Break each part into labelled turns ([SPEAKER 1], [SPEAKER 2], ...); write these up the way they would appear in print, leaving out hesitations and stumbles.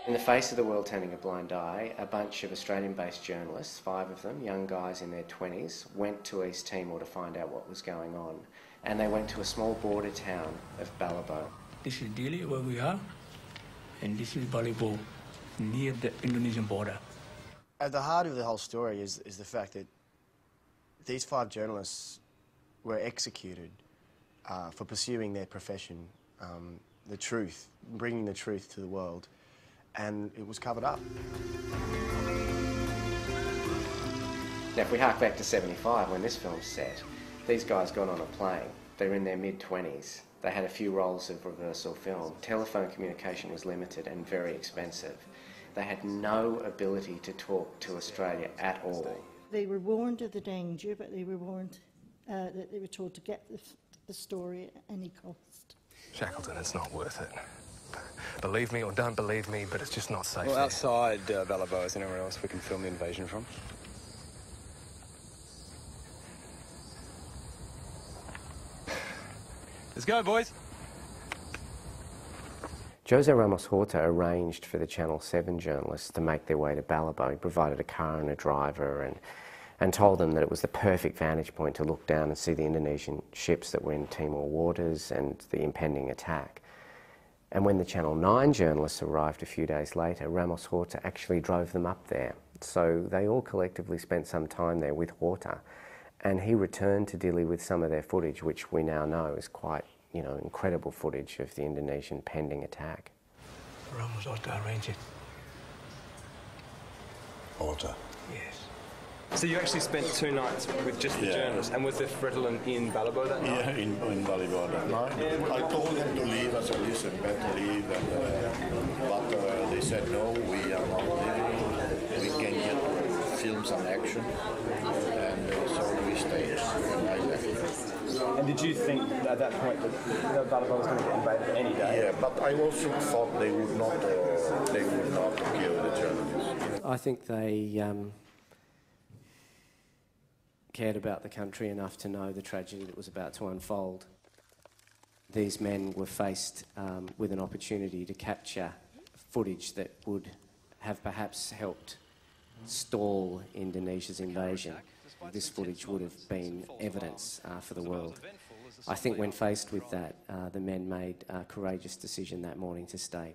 [SPEAKER 1] In the face of the world turning a blind eye, a bunch of Australian-based journalists, 5 of them, young guys in their 20s, went to East Timor to find out what was going on. And they went to a small border town of Balibo.
[SPEAKER 2] This is Dili, where we are, and this is Balibo, near the Indonesian border.
[SPEAKER 3] At the heart of the whole story is the fact that these 5 journalists were executed for pursuing their profession, the truth, bringing the truth to the world, and it was covered up.
[SPEAKER 1] Now, if we hark back to 75, when this film's set, these guys got on a plane. They're in their mid-20s. They had a few rolls of reversal film. Telephone communication was limited and very expensive. They had no ability to talk to Australia at all.
[SPEAKER 4] They were warned of the danger, but they were warned that they were told to get the story at any cost.
[SPEAKER 5] Shackleton, it's not worth it. Believe me or don't believe me, but it's just not safe.
[SPEAKER 6] Well, outside Balibo, is anywhere else we can film the invasion from? Let's go, boys.
[SPEAKER 1] Jose Ramos Horta arranged for the Channel 7 journalists to make their way to Balibo. He provided a car and a driver and told them that it was the perfect vantage point to look down and see the Indonesian ships that were in Timor waters and the impending attack. And when the Channel 9 journalists arrived a few days later, Ramos Horta actually drove them up there. So they all collectively spent some time there with Horta. And he returned to Dili with some of their footage, which we now know is quite, incredible footage of the Indonesian pending attack.
[SPEAKER 2] Ramos Horta arranged it.
[SPEAKER 7] Horta?
[SPEAKER 2] Yes.
[SPEAKER 6] So you actually spent 2 nights with just the journalists, and was the Fretilin in Balibo that night?
[SPEAKER 7] Yeah, in Balibo that night. I told them to leave. I said, listen, better leave. But they said, no, we are not leaving. We can get film some action. And so we stayed, and I left.
[SPEAKER 6] And did you think at that point that Balibo was going to get invaded any day?
[SPEAKER 7] Yeah, but I also thought they would not kill the journalists.
[SPEAKER 1] I think they cared about the country enough to know the tragedy that was about to unfold. These men were faced with an opportunity to capture footage that would have perhaps helped stall Indonesia's invasion. This footage would have been evidence for the world. I think when faced with that, the men made a courageous decision that morning to stay.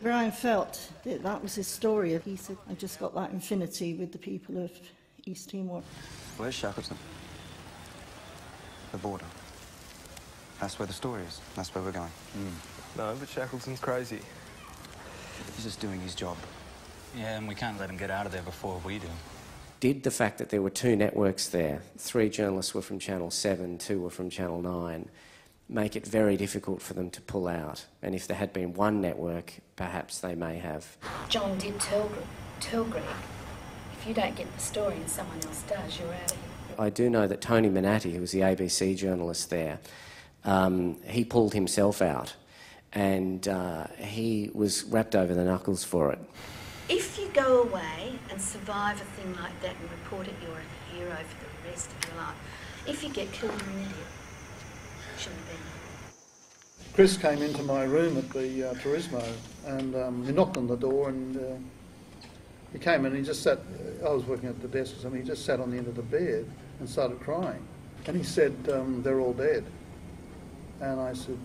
[SPEAKER 4] Brian felt that that was his story. He said, I just got that infinity with the people of East Timor.
[SPEAKER 8] Where's Shackleton? The border. That's where the story is. That's where we're going.
[SPEAKER 6] No, but Shackleton's crazy.
[SPEAKER 8] He's just doing his job.
[SPEAKER 9] Yeah, and we can't let him get out of there before we do.
[SPEAKER 1] Did the fact that there were 2 networks there, 3 journalists were from Channel 7, 2 were from Channel 9, make it very difficult for them to pull out? And if there had been 1 network, perhaps they may have.
[SPEAKER 10] John did tell Greg, if you don't get the story and someone else does, you're out of here.
[SPEAKER 1] I do know that Tony Manatti, who was the ABC journalist there, he pulled himself out, and he was wrapped over the knuckles for it.
[SPEAKER 10] If you go away and survive a thing like that and report it, you're a hero for the rest of your life. If you get killed, you're an idiot. Shouldn't have been.
[SPEAKER 11] Chris came into my room at the Turismo, and he knocked on the door, and he came in and he just sat. I was working at the desk or something. He just sat on the end of the bed and started crying. And he said, they're all dead. And I said,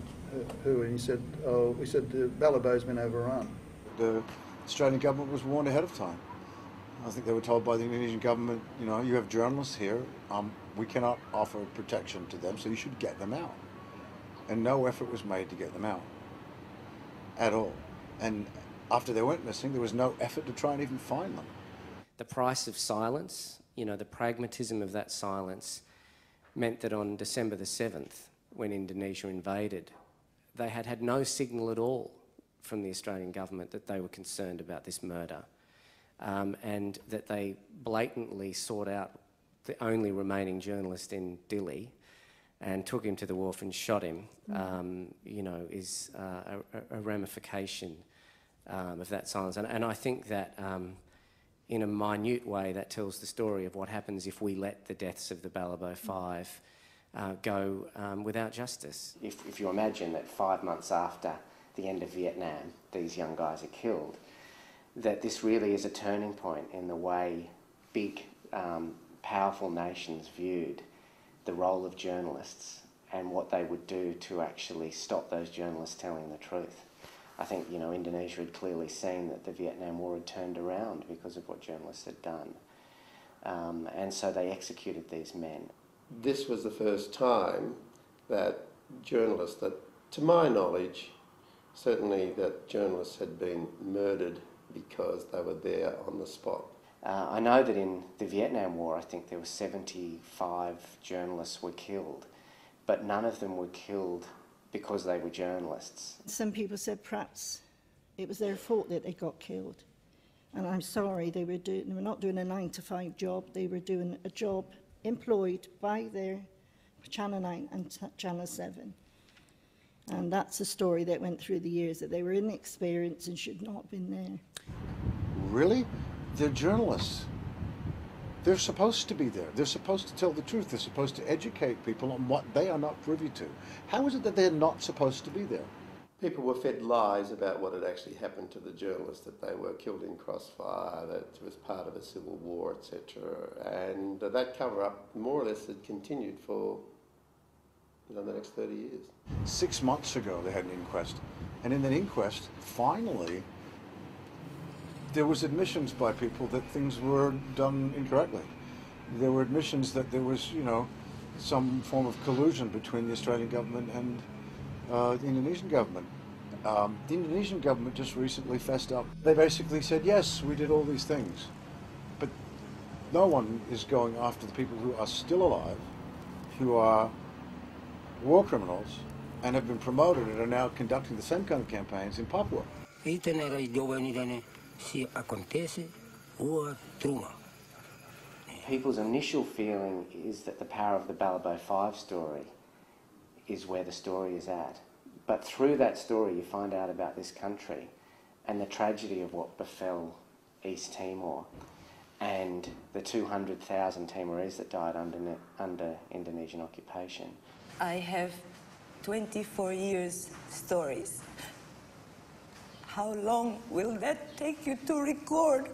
[SPEAKER 11] who? And he said, we said, Balibo's been overrun.
[SPEAKER 12] The Australian government was warned ahead of time. I think they were told by the Indonesian government, you have journalists here, we cannot offer protection to them, so you should get them out. And no effort was made to get them out at all. And after they went missing, there was no effort to try and even find them.
[SPEAKER 1] The price of silence, the pragmatism of that silence, meant that on December the 7th, when Indonesia invaded, they had had no signal at all from the Australian government that they were concerned about this murder, and that they blatantly sought out the only remaining journalist in Dili and took him to the wharf and shot him, is a ramification of that silence. And I think that in a minute way that tells the story of what happens if we let the deaths of the Balibo 5 go without justice. If you imagine that 5 months after the end of Vietnam, these young guys are killed, that this really is a turning point in the way big, powerful nations viewed the role of journalists and what they would do to actually stop those journalists telling the truth. I think, you know, Indonesia had clearly seen that the Vietnam War had turned around because of what journalists had done. And so they executed these men.
[SPEAKER 13] This was the first time that journalists, that to my knowledge, certainly that journalists had been murdered because they were there on the spot.
[SPEAKER 1] I know that in the Vietnam War, I think there were 75 journalists were killed, but none of them were killed because they were journalists.
[SPEAKER 4] Some people said perhaps it was their fault that they got killed. And I'm sorry, they were not doing a 9-to-5 job, they were doing a job employed by their Channel 9 and Channel 7. And that's a story that went through the years, that they were inexperienced and should not have been there.
[SPEAKER 12] Really? They're journalists. They're supposed to be there. They're supposed to tell the truth. They're supposed to educate people on what they are not privy to. How is it that they're not supposed to be there?
[SPEAKER 13] People were fed lies about what had actually happened to the journalists, that they were killed in crossfire, that it was part of a civil war, etc. And that cover-up more or less had continued for the next 30 years.
[SPEAKER 12] 6 months ago they had an inquest, and in that inquest, finally, there was admissions by people that things were done incorrectly. There were admissions that there was, you know, some form of collusion between the Australian government and the Indonesian government. The Indonesian government just recently fessed up. They basically said, yes, we did all these things, but no one is going after the people who are still alive, who are war criminals and have been promoted and are now conducting the same kind of campaigns in Papua.
[SPEAKER 1] People's initial feeling is that the power of the Balibo 5 story is where the story is at. But through that story you find out about this country and the tragedy of what befell East Timor and the 200,000 Timorese that died under Indonesian occupation.
[SPEAKER 14] I have 24 years stories. How long will that take you to record?